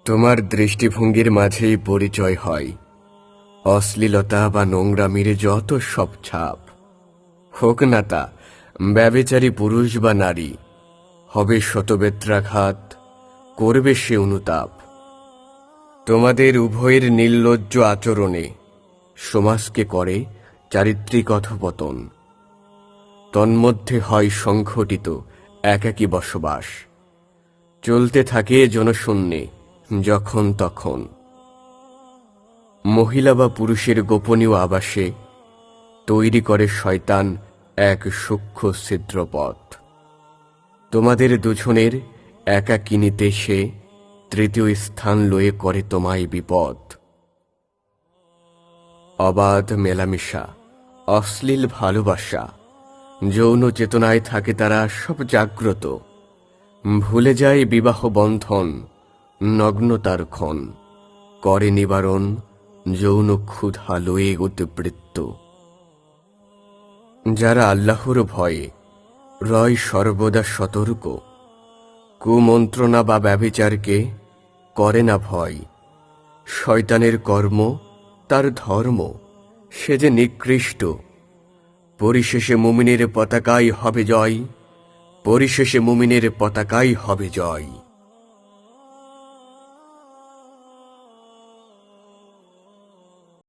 তোমার দৃষ্টিভঙ্গির মাঝেই পরিচয় হয় অশ্লীলতা বা নোংরামির যত সব ছাপ। হোক না তা ব্যভিচারী পুরুষ বা নারী, হবে শতবেত্রাঘাত, করবে সে অনুতাপ। তোমাদের উভয়ের নির্লজ্জ আচরণে সমাজকে করে চারিত্রিক অধঃপতন। তন্মধ্যে হয় সংঘটিত একাকী বসবাস, চলতে থাকে জনশূন্যে যখন তখন। মহিলা বা পুরুষের গোপনীয় আবাসে তৈরি করে শয়তান এক সূক্ষ্ম ছিদ্রপথ। তোমাদের দুজনের একাকিনীতে সে তৃতীয় স্থান লয়ে করে তোমায় বিপদ। অবাধ মেলামেশা, অশ্লীল ভালোবাসা, যৌন চেতনায় থাকে তারা সব জাগ্রত। ভুলে যায় বিবাহ বন্ধন, নগ্নতার ক্ষণ, করে নিবারণ যৌন ক্ষুধা লয়ে উদ্বৃত্ত। যারা আল্লাহর ভয়ে রয় সর্বদা সতর্ক, কুমন্ত্রণা বা ব্যভিচারকে করে না ভয়। শয়তানের কর্ম তার ধর্ম, সে যে নিকৃষ্ট। পরিশেষে মুমিনের পতাকাই হবে জয়, পরিশেষে মুমিনের পতাকাই হবে জয়।